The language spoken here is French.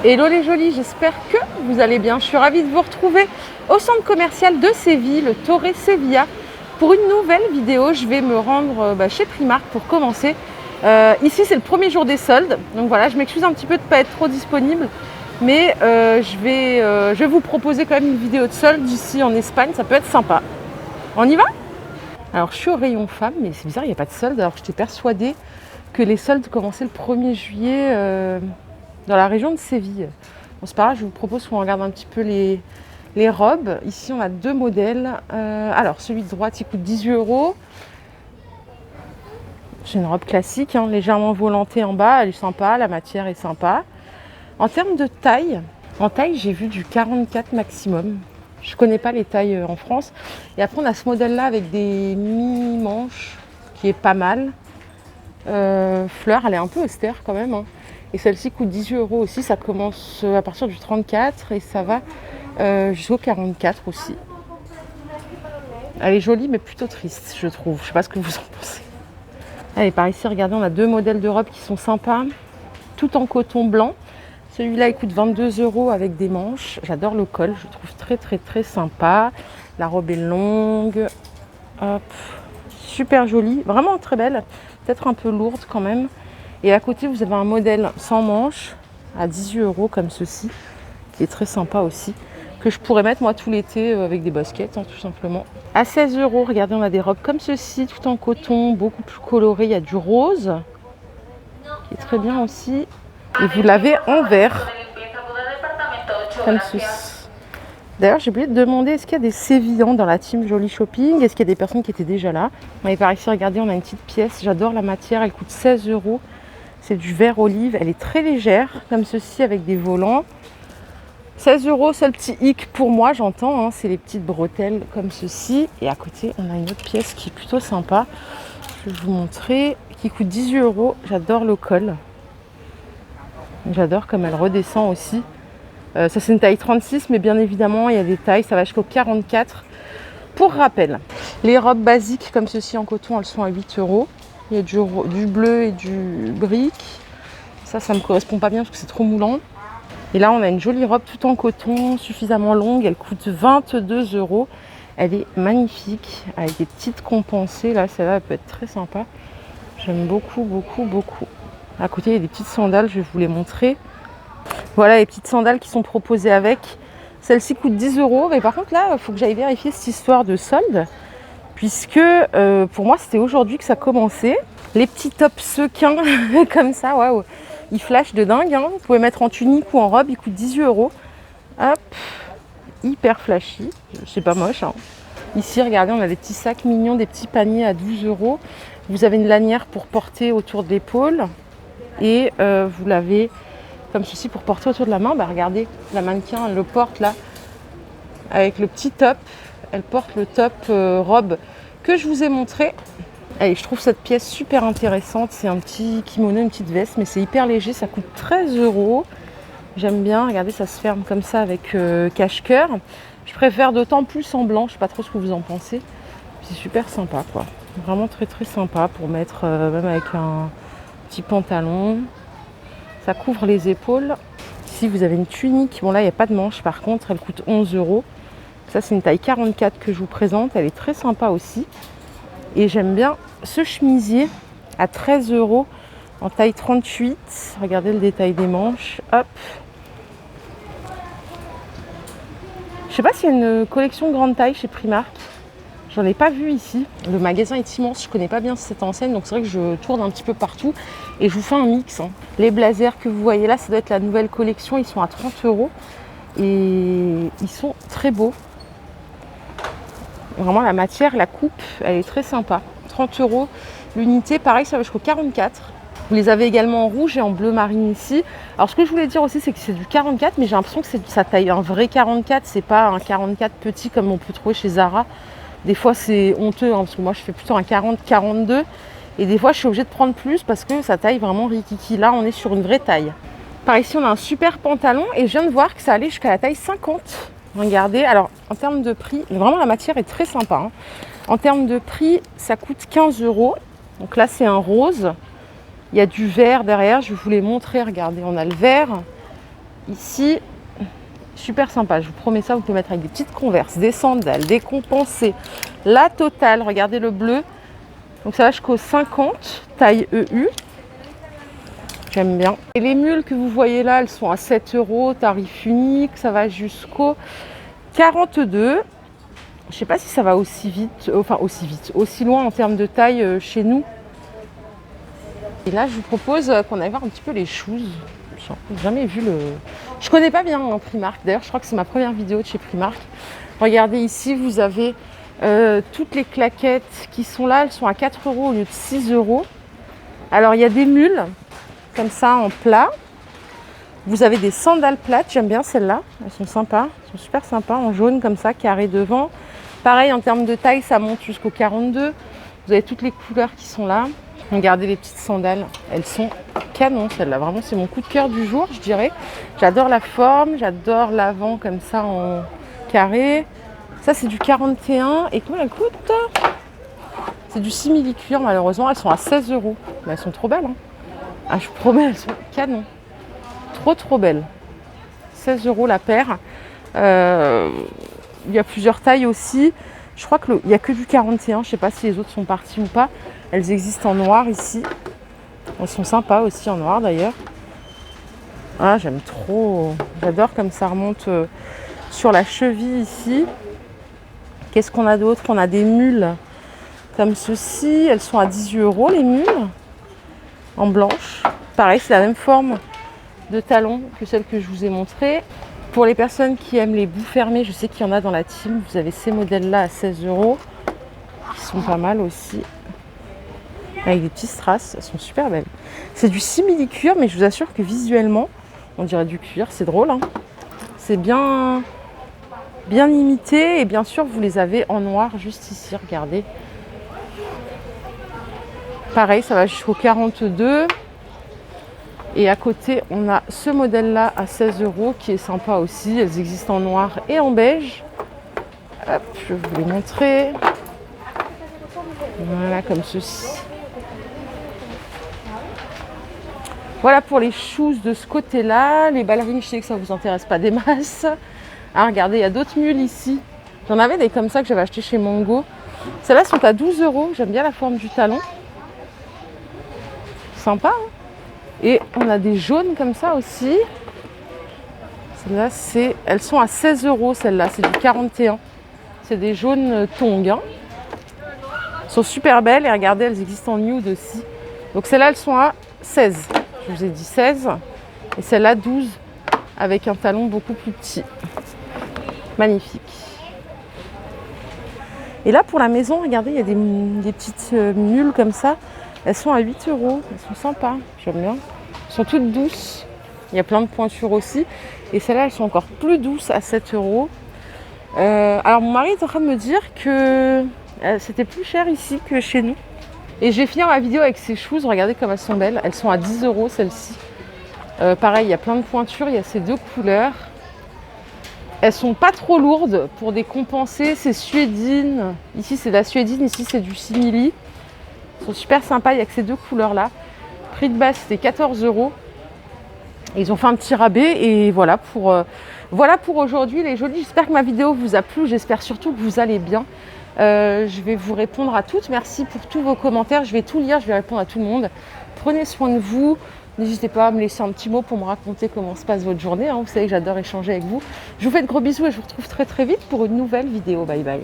Hello les jolis, j'espère que vous allez bien. Je suis ravie de vous retrouver au centre commercial de Séville, le Torre Sevilla. Pour une nouvelle vidéo, je vais me rendre chez Primark pour commencer. Ici, c'est le premier jour des soldes. Donc voilà, je m'excuse un petit peu de ne pas être trop disponible. Mais je vais vous proposer quand même une vidéo de soldes ici en Espagne. Ça peut être sympa. On y va? Alors, je suis au rayon femmes, mais c'est bizarre, il n'y a pas de soldes. Alors, j'étais persuadée que les soldes commençaient le 1er juillet dans la région de Séville. Bon, c'est pas grave, je vous propose qu'on regarde un petit peu les robes. Ici, on a deux modèles. Alors, celui de droite, il coûte 18 €. C'est une robe classique, légèrement volantée en bas. Elle est sympa, la matière est sympa. En termes de taille, j'ai vu du 44 maximum. Je ne connais pas les tailles en France. Et après, on a ce modèle-là avec des mi-manches qui est pas mal. Fleur, elle est un peu austère quand même. Et celle-ci coûte 18 € aussi. Ça commence à partir du 34 et ça va jusqu'au 44 aussi. Elle est jolie mais plutôt triste, je trouve. Je ne sais pas ce que vous en pensez. Allez, par ici, regardez, on a deux modèles de robes qui sont sympas. Tout en coton blanc. Celui-là, il coûte 22 € avec des manches. J'adore le col, je trouve très très très sympa. La robe est longue. Hop. Super jolie, vraiment très belle. Peut-être un peu lourde quand même. Et à côté, vous avez un modèle sans manches à 18 € comme ceci, qui est très sympa aussi, que je pourrais mettre moi tout l'été avec des baskets, tout simplement. À 16 €, regardez, on a des robes comme ceci, tout en coton, beaucoup plus coloré. Il y a du rose, qui est très bien aussi. Et vous l'avez en vert, comme ceci. D'ailleurs, j'ai oublié de demander, est-ce qu'il y a des Sévillans dans la team Joli Shopping? Est-ce qu'il y a des personnes qui étaient déjà là? Et par ici, regardez, on a une petite pièce. J'adore la matière, elle coûte 16 €. C'est du vert olive, elle est très légère, comme ceci, avec des volants. 16 €, seul petit hic pour moi, j'entends, c'est les petites bretelles comme ceci. Et à côté, on a une autre pièce qui est plutôt sympa. Je vais vous montrer, qui coûte 18 €. J'adore le col. J'adore comme elle redescend aussi. Ça, c'est une taille 36, mais bien évidemment, il y a des tailles, ça va jusqu'au 44. Pour rappel, les robes basiques comme ceci en coton, elles sont à 8 €. Il y a du bleu et du brique. Ça me correspond pas bien parce que c'est trop moulant. Et là, on a une jolie robe tout en coton, suffisamment longue. Elle coûte 22 €. Elle est magnifique, avec des petites compensées. Là, celle-là, elle peut être très sympa. J'aime beaucoup, beaucoup, beaucoup. À côté, il y a des petites sandales, je vais vous les montrer. Voilà les petites sandales qui sont proposées avec. Celle-ci coûte 10 €. Mais par contre, là, il faut que j'aille vérifier cette histoire de solde. Puisque pour moi, c'était aujourd'hui que ça commençait. Les petits tops sequins, comme ça, waouh, ils flashent de dingue. Vous pouvez mettre en tunique ou en robe, ils coûtent 18 €. Hop, hyper flashy. C'est pas moche. Ici, regardez, on a des petits sacs mignons, des petits paniers à 12 €. Vous avez une lanière pour porter autour de l'épaule. Et vous l'avez comme ceci pour porter autour de la main. Regardez, la mannequin, elle le porte là, avec le petit top. Elle porte le top robe que je vous ai montré. Allez, je trouve cette pièce super intéressante. C'est un petit kimono, une petite veste, mais c'est hyper léger. Ça coûte 13 €. J'aime bien. Regardez, ça se ferme comme ça avec cache-cœur. Je préfère d'autant plus en blanc. Je sais pas trop ce que vous en pensez. C'est super sympa, quoi. Vraiment très très sympa pour mettre même avec un petit pantalon. Ça couvre les épaules. Ici, vous avez une tunique. Bon, là, il n'y a pas de manche. Par contre, elle coûte 11 €. Ça, c'est une taille 44 que je vous présente. Elle est très sympa aussi. Et j'aime bien ce chemisier à 13 € en taille 38. Regardez le détail des manches. Hop. Je ne sais pas s'il y a une collection grande taille chez Primark. J'en ai pas vu ici. Le magasin est immense. Je ne connais pas bien cette enseigne. Donc, c'est vrai que je tourne un petit peu partout. Et je vous fais un mix. Les blazers que vous voyez là, ça doit être la nouvelle collection. Ils sont à 30 €. Et ils sont très beaux. Vraiment, la matière, la coupe, elle est très sympa. 30 € l'unité. Pareil, ça va jusqu'au 44. Vous les avez également en rouge et en bleu marine ici. Alors, ce que je voulais dire aussi, c'est que c'est du 44, mais j'ai l'impression que c'est sa taille. Un vrai 44, c'est pas un 44 petit comme on peut trouver chez Zara. Des fois, c'est honteux, parce que moi, je fais plutôt un 40-42. Et des fois, je suis obligée de prendre plus parce que ça taille vraiment rikiki. Là, on est sur une vraie taille. Par ici, on a un super pantalon et je viens de voir que ça allait jusqu'à la taille 50. Regardez, alors en termes de prix, vraiment la matière est très sympa. En termes de prix, ça coûte 15 €. Donc là, c'est un rose. Il y a du vert derrière, je vais vous les montrer. Regardez, on a le vert. Ici, super sympa, je vous promets ça, vous pouvez mettre avec des petites converses, des sandales, des compensés. La totale, regardez le bleu. Donc ça va jusqu'au 50, taille EU. J'aime bien. Et les mules que vous voyez là, elles sont à 7 €, tarif unique. Ça va jusqu'au 42. Je ne sais pas si ça va aussi vite, aussi loin en termes de taille chez nous. Et là, je vous propose qu'on aille voir un petit peu les shoes. J'ai jamais vu le... Je connais pas bien Primark. D'ailleurs, je crois que c'est ma première vidéo de chez Primark. Regardez ici, vous avez toutes les claquettes qui sont là. Elles sont à 4 € au lieu de 6 €. Alors, il y a des mules comme ça en plat. Vous avez des sandales plates, j'aime bien celles-là, elles sont sympas, elles sont super sympas, en jaune comme ça, carré devant. Pareil, en termes de taille, ça monte jusqu'au 42. Vous avez toutes les couleurs qui sont là. Regardez les petites sandales, elles sont canon celles-là, vraiment c'est mon coup de cœur du jour, je dirais. J'adore la forme, j'adore l'avant comme ça en carré. Ça c'est du 41, et combien elles coûtent? C'est du simili-cuir malheureusement, elles sont à 16 €. Mais elles sont trop belles, hein. Ah, je vous promets, elles sont canon. Trop belles. 16 € la paire. Il y a plusieurs tailles aussi. Je crois qu'il n'y a que du 41. Je ne sais pas si les autres sont partis ou pas. Elles existent en noir ici. Elles sont sympas aussi en noir d'ailleurs. Ah, j'aime trop. J'adore comme ça remonte sur la cheville ici. Qu'est-ce qu'on a d'autre? On a des mules comme ceci. Elles sont à 18 € les mules. En blanche. Pareil, c'est la même forme de talons que celle que je vous ai montrée. Pour les personnes qui aiment les bouts fermés, je sais qu'il y en a dans la team. Vous avez ces modèles-là à 16 €. Qui sont pas mal aussi. Avec des petits strass. Elles sont super belles. C'est du simili-cuir, mais je vous assure que visuellement, on dirait du cuir. C'est drôle, hein. C'est bien imité. Et bien sûr, vous les avez en noir juste ici. Regardez. Pareil, ça va jusqu'au 42. Et à côté, on a ce modèle-là à 16 € qui est sympa aussi. Elles existent en noir et en beige. Hop, je vais vous les montrer. Voilà, comme ceci. Voilà pour les shoes de ce côté-là. Les ballerines, je sais que ça ne vous intéresse pas des masses. Ah, regardez, il y a d'autres mules ici. J'en avais des comme ça que j'avais acheté chez Mango. Celles-là sont à 12 €. J'aime bien la forme du talon. Sympa, hein. Et on a des jaunes comme ça aussi. Celles-là, elles sont à 16 €, celles-là, c'est du 41. C'est des jaunes tongs, hein. Elles sont super belles et regardez, elles existent en nude aussi. Donc celles-là, elles sont à 16. Je vous ai dit 16. Et celle-là, 12, avec un talon beaucoup plus petit. Magnifique. Et là, pour la maison, regardez, il y a des petites mules comme ça. Elles sont à 8 €. Elles sont sympas, j'aime bien. Elles sont toutes douces. Il y a plein de pointures aussi. Et celles-là, elles sont encore plus douces à 7 €. Alors, mon mari est en train de me dire que c'était plus cher ici que chez nous. Et je vais finir ma vidéo avec ces shoes. Regardez comme elles sont belles. Elles sont à 10 € celles-ci. Pareil, il y a plein de pointures. Il y a ces deux couleurs. Elles sont pas trop lourdes pour décompenser. C'est suédine. Ici, c'est de la suédine. Ici, c'est du simili. Elles sont super sympas, il n'y a que ces deux couleurs-là. Prix de base, c'était 14 €. Ils ont fait un petit rabais et voilà pour aujourd'hui les jolis. J'espère que ma vidéo vous a plu. J'espère surtout que vous allez bien. Je vais vous répondre à toutes. Merci pour tous vos commentaires. Je vais tout lire, je vais répondre à tout le monde. Prenez soin de vous. N'hésitez pas à me laisser un petit mot pour me raconter comment se passe votre journée, hein. Vous savez que j'adore échanger avec vous. Je vous fais de gros bisous et je vous retrouve très vite pour une nouvelle vidéo. Bye bye.